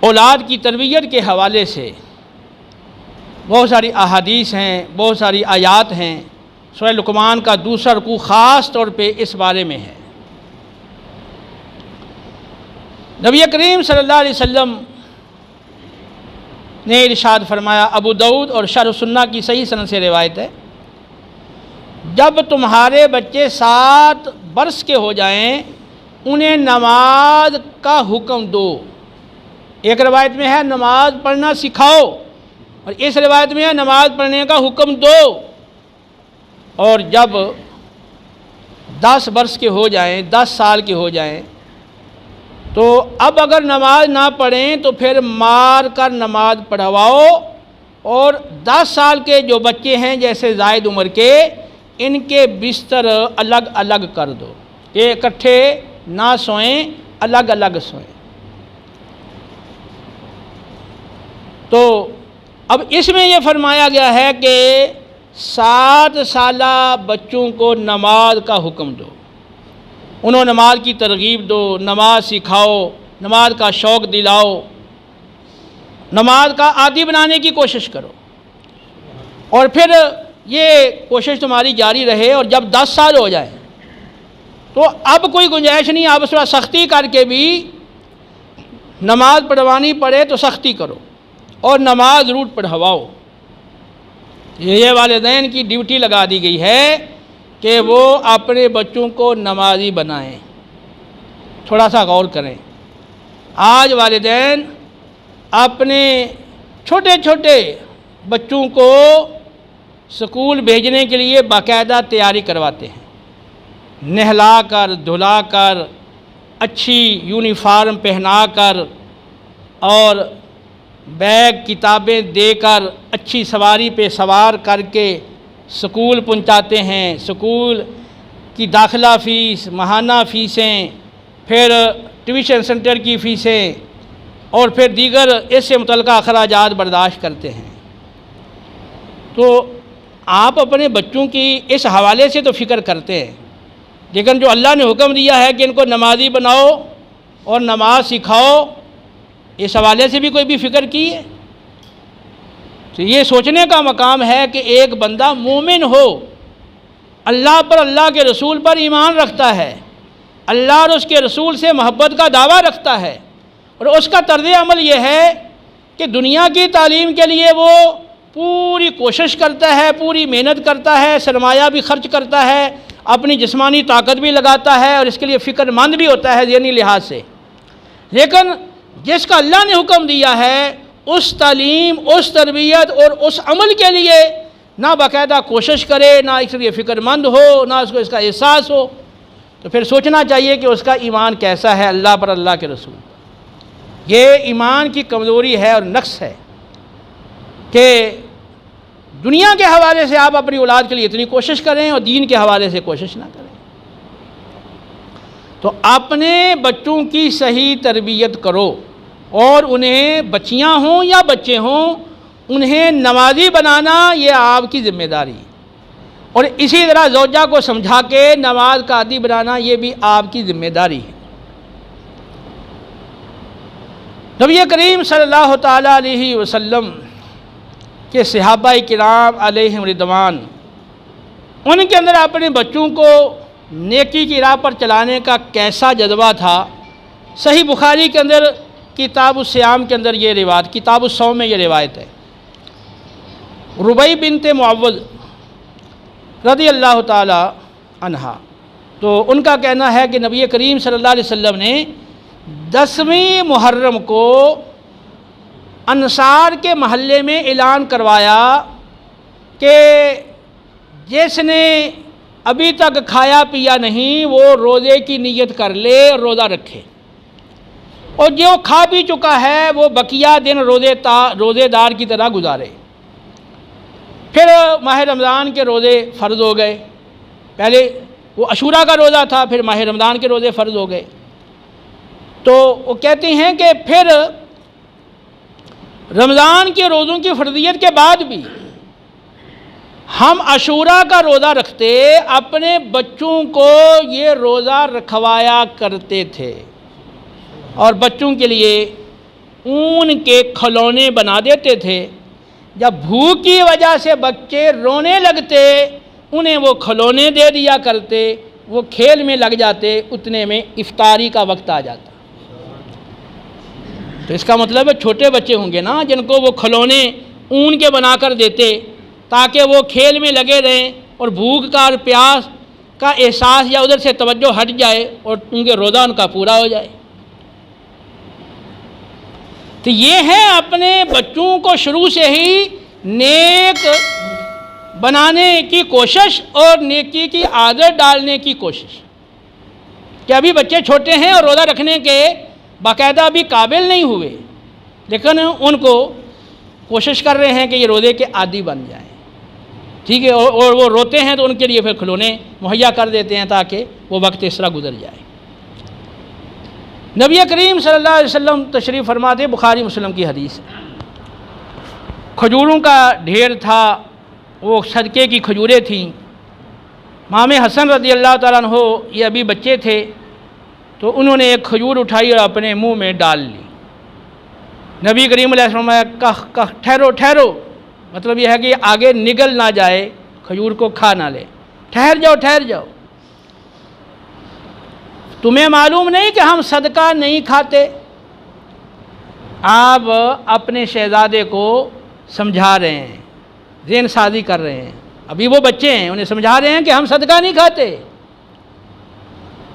اولاد کی تربیت کے حوالے سے بہت ساری احادیث ہیں، بہت ساری آیات ہیں۔ سورہ لقمان کا دوسرا رکوع خاص طور پہ اس بارے میں ہے۔ نبی کریم صلی اللہ علیہ وسلم نے ارشاد فرمایا، ابو داؤد اور شرح سنہ کی صحیح سند سے روایت ہے، جب تمہارے بچے 7 برس کے ہو جائیں انہیں نماز کا حکم دو۔ ایک روایت میں ہے نماز پڑھنا سکھاؤ، اور اس روایت میں ہے نماز پڑھنے کا حکم دو۔ اور جب 10 برس کے ہو جائیں، 10 سال کے ہو جائیں، تو اب اگر نماز نہ پڑھیں تو پھر مار کر نماز پڑھواؤ، اور 10 سال کے جو بچے ہیں جیسے زائد عمر کے، ان کے بستر الگ الگ کر دو کہ اکٹھے نہ سوئیں، الگ الگ سوئیں۔ تو اب اس میں یہ فرمایا گیا ہے کہ 7 سالہ بچوں کو نماز کا حکم دو، انہوں نماز کی ترغیب دو، نماز سکھاؤ، نماز کا شوق دلاؤ، نماز کا عادی بنانے کی کوشش کرو، اور پھر یہ کوشش تمہاری جاری رہے۔ اور جب 10 سال ہو جائیں تو اب کوئی گنجائش نہیں، آپ تھوڑا سختی کر کے بھی نماز پڑھوانی پڑے تو سختی کرو، اور نماز ضرور پڑھواؤ۔ یہ والدین کی ڈیوٹی لگا دی گئی ہے کہ وہ اپنے بچوں کو نمازی بنائیں۔ تھوڑا سا غور کریں، آج والدین اپنے چھوٹے چھوٹے بچوں کو سکول بھیجنے کے لیے باقاعدہ تیاری کرواتے ہیں، نہلا کر، دھلا کر، اچھی یونیفارم پہنا کر، اور بیگ کتابیں دے کر، اچھی سواری پہ سوار کر کے سکول پہنچاتے ہیں۔ سکول کی داخلہ فیس، ماہانہ فیسیں، پھر ٹیوشن سینٹر کی فیسیں، اور پھر دیگر اس سے متعلقہ اخراجات برداشت کرتے ہیں۔ تو آپ اپنے بچوں کی اس حوالے سے تو فکر کرتے ہیں، لیکن جو اللہ نے حکم دیا ہے کہ ان کو نمازی بناؤ اور نماز سکھاؤ، اس حوالے سے بھی کوئی بھی فکر کی ہے؟ تو یہ سوچنے کا مقام ہے کہ ایک بندہ مومن ہو، اللہ پر، اللہ کے رسول پر ایمان رکھتا ہے، اللہ اور اس کے رسول سے محبت کا دعویٰ رکھتا ہے، اور اس کا طرز عمل یہ ہے کہ دنیا کی تعلیم کے لیے وہ پوری کوشش کرتا ہے، پوری محنت کرتا ہے، سرمایہ بھی خرچ کرتا ہے، اپنی جسمانی طاقت بھی لگاتا ہے، اور اس کے لیے فکر مند بھی ہوتا ہے ذہنی لحاظ سے۔ لیکن جس کا اللہ نے حکم دیا ہے اس تعلیم، اس تربیت اور اس عمل کے لیے نہ باقاعدہ کوشش کرے، نہ اس لیے فکر مند ہو، نہ اس کو اس کا احساس ہو، تو پھر سوچنا چاہیے کہ اس کا ایمان کیسا ہے اللہ پر، اللہ کے رسول پر۔ یہ ایمان کی کمزوری ہے اور نقص ہے کہ دنیا کے حوالے سے آپ اپنی اولاد کے لیے اتنی کوشش کریں اور دین کے حوالے سے کوشش نہ کریں۔ تو اپنے بچوں کی صحیح تربیت کرو، اور انہیں بچیاں ہوں یا بچے ہوں انہیں نمازی بنانا یہ آپ کی ذمہ داری، اور اسی طرح زوجہ کو سمجھا کے نماز کا عادی بنانا یہ بھی آپ کی ذمہ داری ہے۔ نبی کریم صلی اللہ تعالیٰ علیہ وسلم کے صحابہ کرام علیہم رضوان، ان کے اندر اپنے بچوں کو نیکی کی راہ پر چلانے کا کیسا جذبہ تھا۔ صحیح بخاری کے اندر کتاب الصیام کے اندر یہ روایت، کتاب الصوم میں یہ روایت ہے، ربیع بنت معوذ رضی اللہ تعالی عنہا، تو ان کا کہنا ہے کہ نبی کریم صلی اللہ علیہ وسلم نے 10ویں محرم کو انصار کے محلے میں اعلان کروایا کہ جس نے ابھی تک کھایا پیا نہیں وہ روزے کی نیت کر لے اور روزہ رکھے، اور جو کھا پی چکا ہے وہ بقیہ دن روزے دار کی طرح گزارے۔ پھر ماہ رمضان کے روزے فرض ہو گئے، پہلے وہ عاشوراء کا روزہ تھا، پھر ماہ رمضان کے روزے فرض ہو گئے۔ تو وہ کہتے ہیں کہ پھر رمضان کے روزوں کی فرضیت کے بعد بھی ہم عاشوراء کا روزہ رکھتے، اپنے بچوں کو یہ روزہ رکھوایا کرتے تھے، اور بچوں کے لیے اون کے کھلونے بنا دیتے تھے۔ جب بھوک کی وجہ سے بچے رونے لگتے انہیں وہ کھلونے دے دیا کرتے، وہ کھیل میں لگ جاتے، اتنے میں افطاری کا وقت آ جاتا۔ تو اس کا مطلب ہے چھوٹے بچے ہوں گے نا جن کو وہ کھلونے اون کے بنا کر دیتے تاکہ وہ کھیل میں لگے رہیں اور بھوک کا اور پیاس کا احساس یا ادھر سے توجہ ہٹ جائے اور ان کے روزہ ان کا پورا ہو جائے۔ تو یہ ہے اپنے بچوں کو شروع سے ہی نیک بنانے کی کوشش اور نیکی کی عادت ڈالنے کی کوشش، کہ ابھی بچے چھوٹے ہیں اور روزہ رکھنے کے باقاعدہ ابھی قابل نہیں ہوئے، لیکن ان کو کوشش کر رہے ہیں کہ یہ روزے کے عادی بن جائیں، ٹھیک ہے، اور وہ روتے ہیں تو ان کے لیے پھر کھلونے مہیا کر دیتے ہیں تاکہ وہ وقت اس طرح گزر جائے۔ نبی کریم صلی اللہ علیہ وسلم تشریف فرماتے، بخاری مسلم کی حدیث ہے، کھجوروں کا ڈھیر تھا، وہ صدقے کی کھجوریں تھیں۔ امام حسن رضی اللہ تعالیٰ عنہ یہ ابھی بچے تھے تو انہوں نے ایک کھجور اٹھائی اور اپنے منہ میں ڈال لی۔ نبی کریم علیہ السلام نے کہا ٹھہرو ٹھہرو، مطلب یہ ہے کہ آگے نگل نہ جائے، کھجور کو کھا نہ لے، ٹھہر جاؤ ٹھہر جاؤ۔ تمہیں معلوم نہیں کہ ہم صدقہ نہیں کھاتے؟ آپ اپنے شہزادے کو سمجھا رہے ہیں، ذہن سازی کر رہے ہیں، ابھی وہ بچے ہیں، انہیں سمجھا رہے ہیں کہ ہم صدقہ نہیں کھاتے،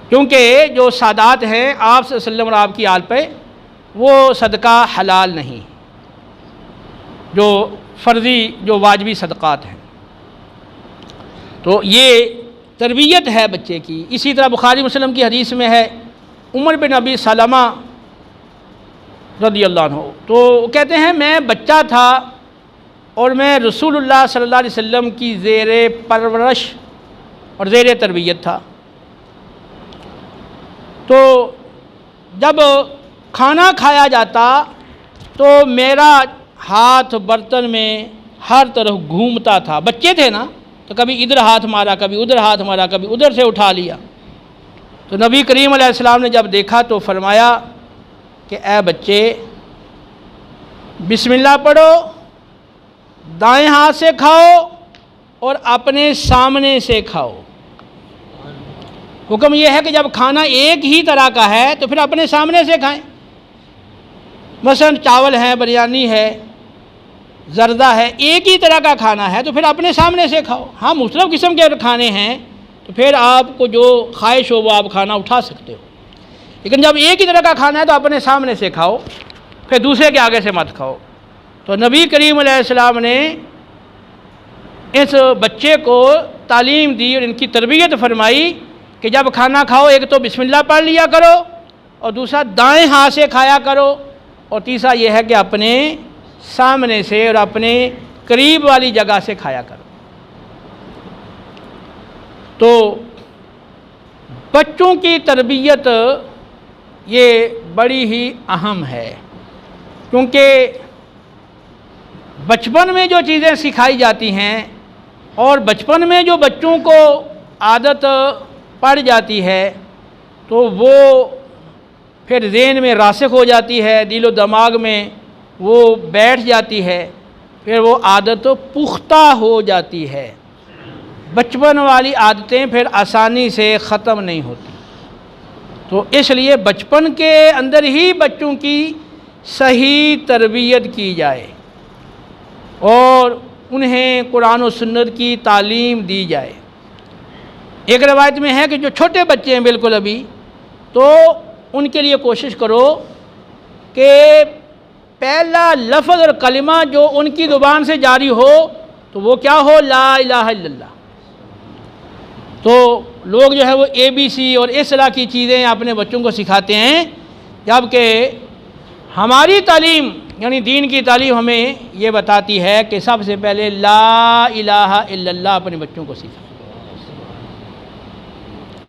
کیونکہ جو سادات ہیں آپ صلی اللہ علیہ وسلم اور آپ کی آل پہ، وہ صدقہ حلال نہیں، جو فرضی جو واجبی صدقات ہیں۔ تو یہ تربیت ہے بچے کی۔ اسی طرح بخاری مسلم کی حدیث میں ہے، عمر بن ابی سلمہ رضی اللہ عنہ تو کہتے ہیں میں بچہ تھا اور میں رسول اللہ صلی اللہ علیہ وسلم کی زیر پرورش اور زیر تربیت تھا۔ تو جب کھانا کھایا جاتا تو میرا ہاتھ برتن میں ہر طرف گھومتا تھا، بچے تھے نا تو کبھی ادھر ہاتھ مارا، کبھی ادھر ہاتھ مارا، کبھی ادھر سے اٹھا لیا۔ تو نبی کریم علیہ السلام نے جب دیکھا تو فرمایا کہ اے بچے بسم اللہ پڑھو، دائیں ہاتھ سے کھاؤ اور اپنے سامنے سے کھاؤ۔ حکم یہ ہے کہ جب کھانا ایک ہی طرح کا ہے تو پھر اپنے سامنے سے کھائیں۔ مثلا چاول ہے، بریانی ہے، زردہ ہے، ایک ہی طرح کا کھانا ہے تو پھر اپنے سامنے سے کھاؤ۔ ہاں مختلف قسم کے کھانے ہیں تو پھر آپ کو جو خواہش ہو وہ آپ کھانا اٹھا سکتے ہو، لیکن جب ایک ہی طرح کا کھانا ہے تو اپنے سامنے سے کھاؤ، پھر دوسرے کے آگے سے مت کھاؤ۔ تو نبی کریم علیہ السلام نے اس بچے کو تعلیم دی اور ان کی تربیت فرمائی کہ جب کھانا کھاؤ ایک تو بسم اللہ پڑھ لیا کرو اور دوسرا دائیں ہاتھ سے کھایا کرو، اور تیسرا یہ ہے کہ اپنے سامنے سے اور اپنے قریب والی جگہ سے کھایا کرو۔ تو بچوں کی تربیت یہ بڑی ہی اہم ہے، کیونکہ بچپن میں جو چیزیں سکھائی جاتی ہیں اور بچپن میں جو بچوں کو عادت پڑ جاتی ہے تو وہ پھر ذہن میں راسخ ہو جاتی ہے، دل و دماغ میں وہ بیٹھ جاتی ہے، پھر وہ عادت پختہ ہو جاتی ہے۔ بچپن والی عادتیں پھر آسانی سے ختم نہیں ہوتی، تو اس لیے بچپن کے اندر ہی بچوں کی صحیح تربیت کی جائے اور انہیں قرآن و سنت کی تعلیم دی جائے۔ ایک روایت میں ہے کہ جو چھوٹے بچے ہیں بالکل ابھی، تو ان کے لیے کوشش کرو کہ پہلا لفظ اور کلمہ جو ان کی زبان سے جاری ہو تو وہ کیا ہو؟ لا الہ الا اللہ۔ تو لوگ جو ہے وہ ABC اور اس طرح کی چیزیں اپنے بچوں کو سکھاتے ہیں، جبکہ ہماری تعلیم یعنی دین کی تعلیم ہمیں یہ بتاتی ہے کہ سب سے پہلے لا الہ الا اللہ اپنے بچوں کو سکھائیں۔